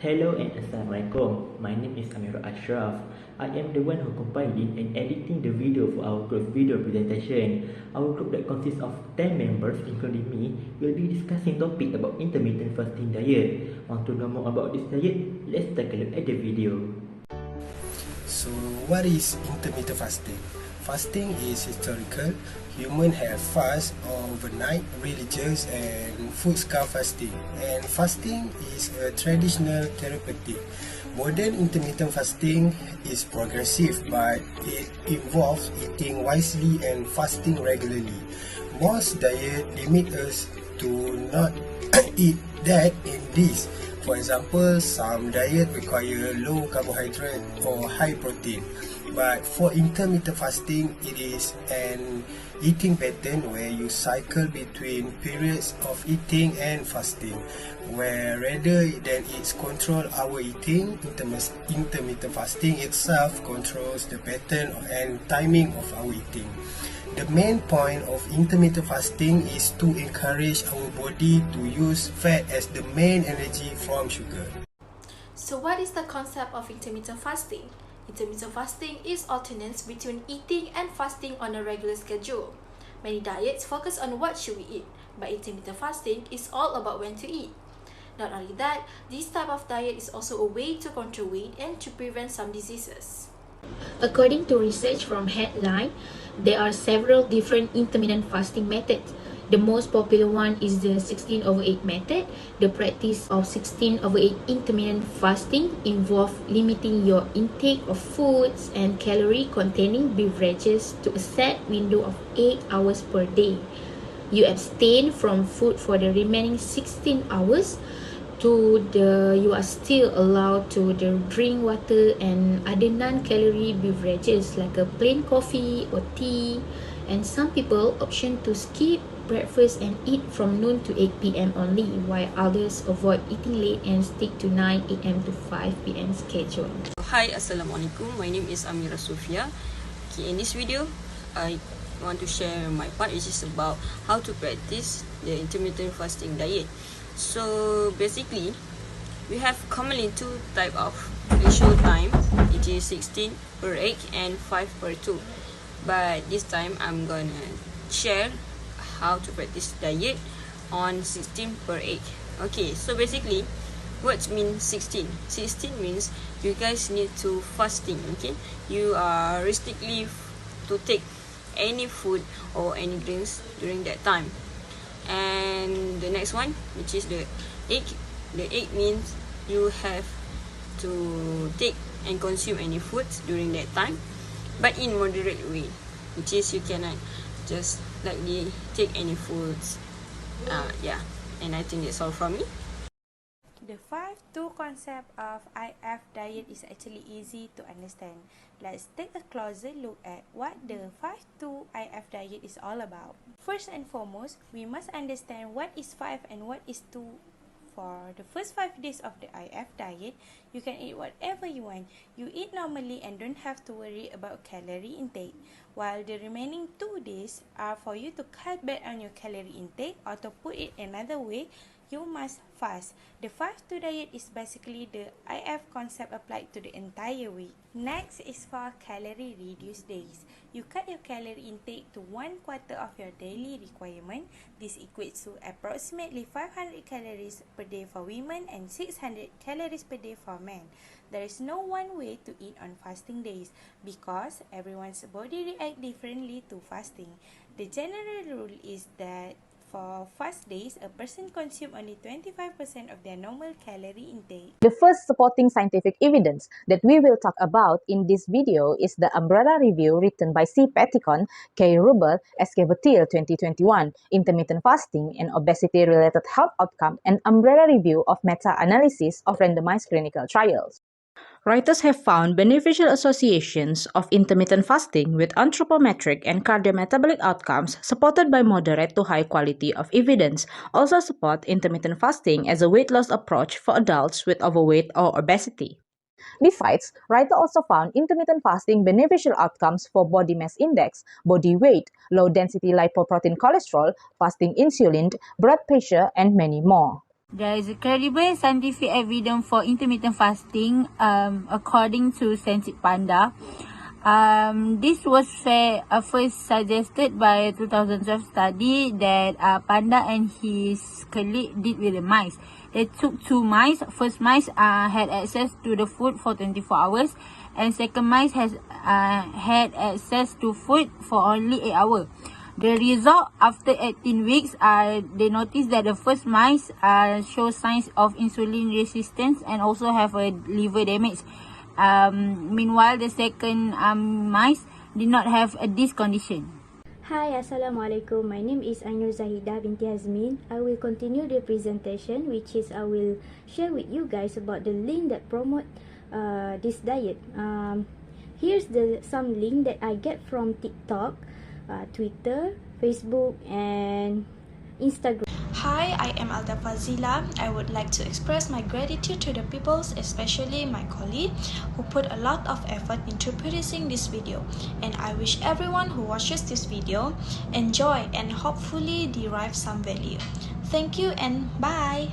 Hello and Assalamualaikum. My name is Amirul Ashraf. I am the one who compiling and editing the video for our group video presentation. Our group that consists of 10 members including me will be discussing topic about intermittent fasting diet. Want to know more about this diet? Let's take a look at the video. So, what is intermittent fasting? Fasting is historical. Humans have fast overnight, religious, and food-starved fasting. And fasting is a traditional therapeutic. Modern intermittent fasting is progressive, but it involves eating wisely and fasting regularly. Most diets limit us to not eat that in this. For example, some diets require low carbohydrate or high protein. But for intermittent fasting, it is an eating pattern where you cycle between periods of eating and fasting, where rather than it's control our eating, intermittent fasting itself controls the pattern and timing of our eating. The main point of intermittent fasting is to encourage our body to use fat as the main energy from sugar. So what is the concept of intermittent fasting? Intermittent fasting is alternance between eating and fasting on a regular schedule. Many diets focus on what should we eat, but intermittent fasting is all about when to eat. Not only that, this type of diet is also a way to control weight and to prevent some diseases. According to research from Headline, there are several different intermittent fasting methods. The most popular one is the 16/8 method. The practice of 16/8 intermittent fasting involves limiting your intake of foods and calorie-containing beverages to a set window of 8 hours per day. You abstain from food for the remaining 16 hours. You are still allowed to drink water and other non-calorie beverages like a plain coffee or tea, and some people option to skip breakfast and eat from noon to 8 p.m. only, while others avoid eating late and stick to 9 a.m. to 5 p.m. schedule. Hi, Assalamualaikum. My name is Amira Sofia. Okay, in this video, I want to share my part, which is about how to practice the intermittent fasting diet. So basically, we have commonly two type of ratio time. It is 16/8 and 5/2. But this time, I'm gonna share how to practice diet on 16/8. Okay, so basically, what means 16? 16 means you guys need to fasting. Okay, you are restrictly to take any food or any drinks during that time. And the next one, which is the 8. The 8 means you have to take and consume any foods during that time, but in moderate way, which is you cannot just lightly take any foods. Yeah, and I think that's all from me. The 5-2 concept of IF diet is actually easy to understand. Let's take a closer look at what the 5-2 IF diet is all about. First and foremost, we must understand what is 5 and what is 2. For the first 5 days of the IF diet, you can eat whatever you want. You eat normally and don't have to worry about calorie intake. While the remaining 2 days are for you to cut back on your calorie intake, or to put it another way, you must fast. The 5-2 diet is basically the IF concept applied to the entire week. Next is for calorie reduced days. You cut your calorie intake to 1/4 of your daily requirement. This equates to approximately 500 calories per day for women and 600 calories per day for men. There is no one way to eat on fasting days because everyone's body reacts differently to fasting. The general rule is that for fast days, a person consumes only 25% of their normal calorie intake. The first supporting scientific evidence that we will talk about in this video is the umbrella review written by C. Petticon, K. Rubel, S. K. Batil 2021, Intermittent Fasting and Obesity-Related Health Outcome, and umbrella review of meta-analysis of randomized clinical trials. Writers have found beneficial associations of intermittent fasting with anthropometric and cardiometabolic outcomes supported by moderate to high quality of evidence. Also support intermittent fasting as a weight loss approach for adults with overweight or obesity. Besides, writers also found intermittent fasting beneficial outcomes for body mass index, body weight, low density lipoprotein cholesterol, fasting insulin, blood pressure, and many more. There is a credible scientific evidence for intermittent fasting according to Scientific Panda. This was first suggested by a 2012 study that Panda and his colleague did with the mice. They took two mice. First mice had access to the food for 24 hours, and second mice has had access to food for only 8 hours. The result, after 18 weeks, they noticed that the first mice show signs of insulin resistance and also have a liver damage. Meanwhile, the second mice did not have this condition. Hi, Assalamualaikum. My name is Ainur Zahidah binti Azmin. I will continue the presentation, which is I will share with you guys about the link that promote this diet. Here's some link that I get from TikTok, Twitter, Facebook, and Instagram. Hi, I am Alta Fazila. I would like to express my gratitude to the people, especially my colleague, who put a lot of effort into producing this video. And I wish everyone who watches this video enjoy and hopefully derive some value. Thank you and bye!